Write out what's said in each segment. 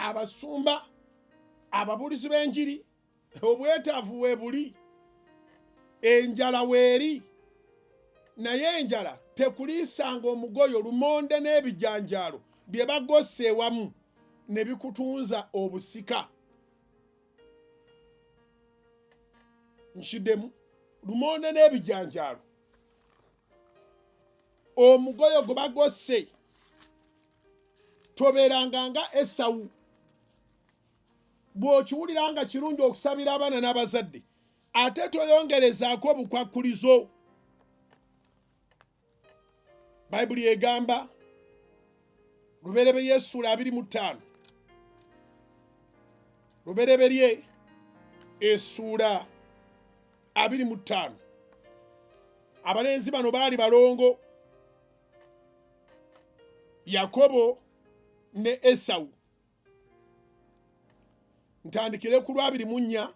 abasumba ababulizi b'enjiri obwetaavu weebuli enjala weeri naye enjala tekuliisanga omugoyo lumonde n'ebijanjaalo bye bagosse ewamu ne bikutunza obusika nkiddemu lumonde n'ebijanjaalo omugoyo gwe bagosse tobeeranga nga Esawu bw'okiwuliranga kirungi okusabira abaana n'abazadde ate toyongerezaako obukwakkulizo bayibuli egamba lubereberye essula 25 lubereberye essula 25 abalenzi bano baali balongo Yakobo ne Esawu ntandikire ku 24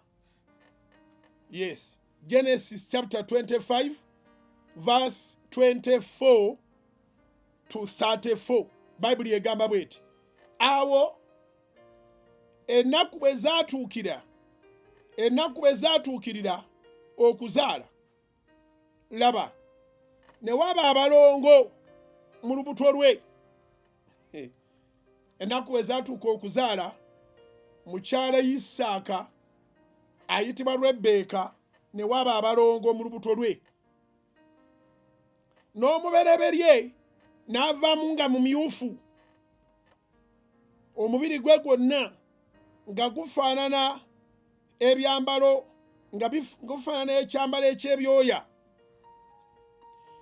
yes Genesis chapter 25 verse 24 to 34 Bible egamba bweti awo ennaku bwe zaatuukirira okuzaala laba ne waba abalongo mu lubuto lwe ennaku bwe zaatuuka okuzaala mukyala Isaaka ayitibwa Rebbeeka ne waba abalongo mu lubuto lwe n'omubereberye n'avaamu nga mumyufu omubiri gwe gwonna nga gufaanana ebyambalo nga gufaanana ekyambalo eky'ebyoya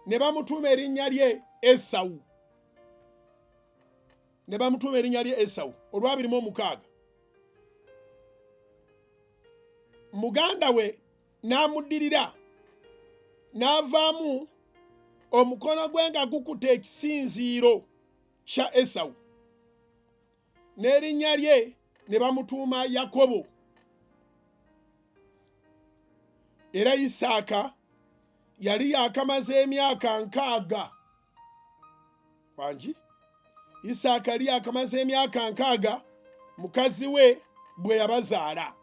ne bamutuuma erinnya lye Esawu olw'26 muganda we n'amuddirira n'avaamu omukono gwe nga gukutte ekisinziiro kya Esawu n'erinnya lye ne bamutuuma Yakobo era Isaaka yali yakamaze emyaka 60 wangi Isaaka yali yakamaze emyaka 60 mukazi we bwe yabazaala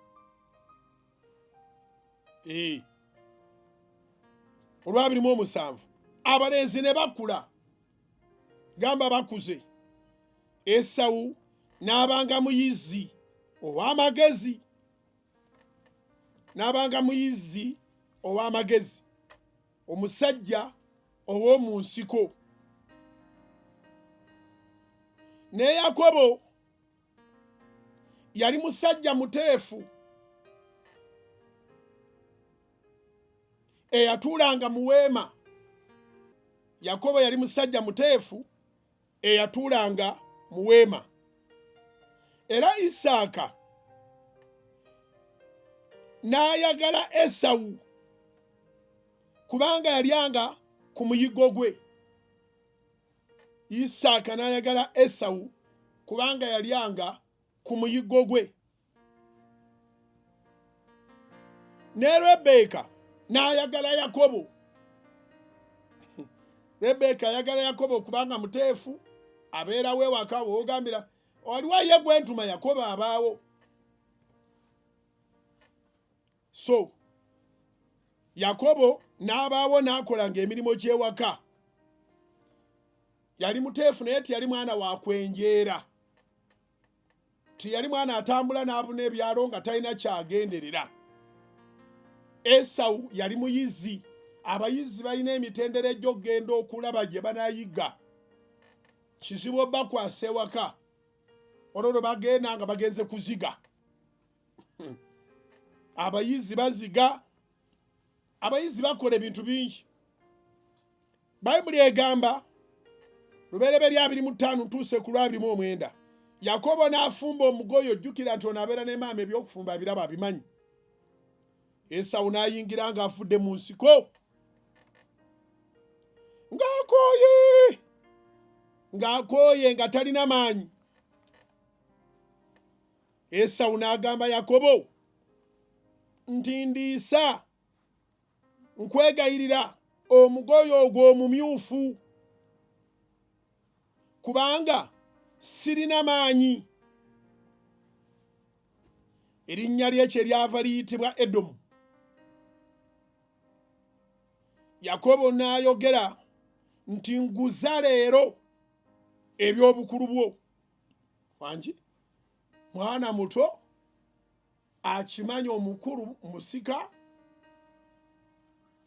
olw'27 abalenzi ne bakula gamba bakuze Esawu n'abanga muyizzi ow'amagezi omusajja ow'omu nsiko ne Yakobo yali musajja muteefu eyatuulanga mu weema Yakobo yali musajja muteefu eyatuulanga mu weema era Isaaka n'ayagala Esawu kubanga yalyanga ku muyiggo gwe Isaaka n'ayagala Esawu kubanga yalyanga ku muyiggo gwe ne Rebbeeka n'ayagala Yakobo Rebbeeka ayagala Yakobo kubanga muteefu abeerawo ewaka w'ogambira waliwo ye gwe ntuma Yakobo abaawo so Yakobo n'abaawo n'akolanga emirimu gy'ewaka yali muteefu naye tiyali mwana wa kwenjeera tiyali mwana atambula n'abuna ebyalo nga talina kyagenderera Esawu yali muyizzi abayizzi balina emitendera egy'okugenda okulaba gye banayiga kizibu obakwasa ewaka olwo bagenda nga bagenze kuziga abayizzi baziga abayizzi bakola ebintu bingi Bayibuli egamba lubereberye 25 ntuuse ku 29 Yakobo n'afumba omugoyo ojjukira nti onaabeera ne maama ebyokufumba abiraba abimanyi Esawu n'ayingira ng'afudde mu nsiko ng'akooye nga talina maanyi Esawu n'agamba Yakobo nti ndiisa nkwegayirira omugoyo ogwo omumyufu kubanga sirina maanyi erinnya ly'ekyo eryava liyitibwa Edomu. Yakobo n'ayogera nti nguza leero eby'obukulu bwo. Wangi mwana muto akimanyi omukulu musika,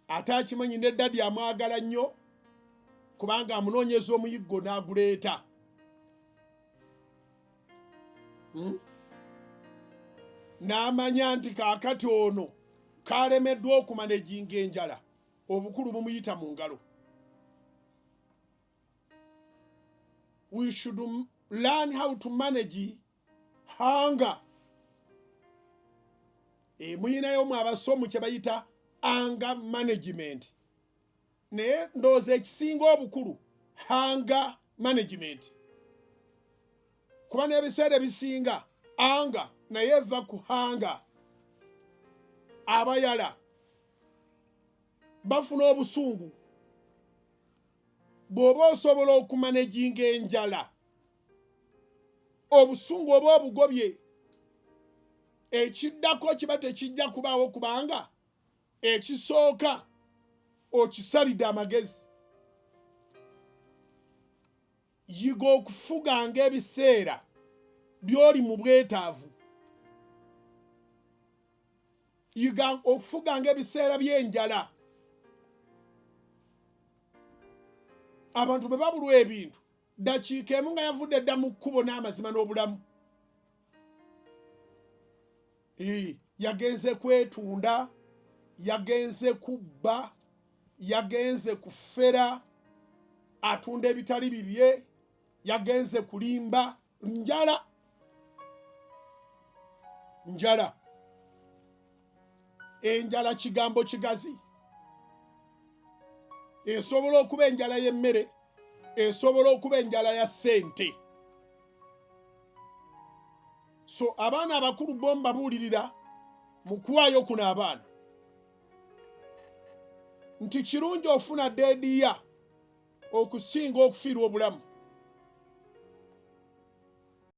ate akimanyi ne ddadi amwagala nnyo kubanga amunoonyeza omuyiggo n'aguleeta. N'amanya nti kaakati ono kalemeddwa okumanejinga enjala, obukulu bumuyita mu ngalo. We should learn how to manage hunger. Muyinayo mu abasomu kye bayita anger management. Naye ndowooza ekisinga obukulu hunger management. Kuba n'ebiseera ebisinga anger naye eva ku hunger. Abayala bafuna obusungu. Bw'oba osobola okumanejinga enjala, obusungu oba obugobye, ekiddako kiba tekijja kubaawo kubanga ekisooka okisalidde amagezi. Yiga okufuganga ebiseera by'oli mu bwetaavu. Yiga okufuganga ebiseera by'enjala. Abantu bwe babulwa ebintu dakiika emu nga yavudde dda mu kkubo n'amazima n'obulamu. Yagenze kwetunda, yagenze kubba, yagenze kufera, atunda ebitali bibye, yagenze kulimba. Njala. Njala. Enjala kigambo kigazi. Esobola okuba enjala y'emmere, esobola okuba enjala ya ssente. So abaana abakulu bo mbabuulirira mu kuwaayo kuno abaana nti kirungi ofuna deediya okusinga okufiirwa obulamu.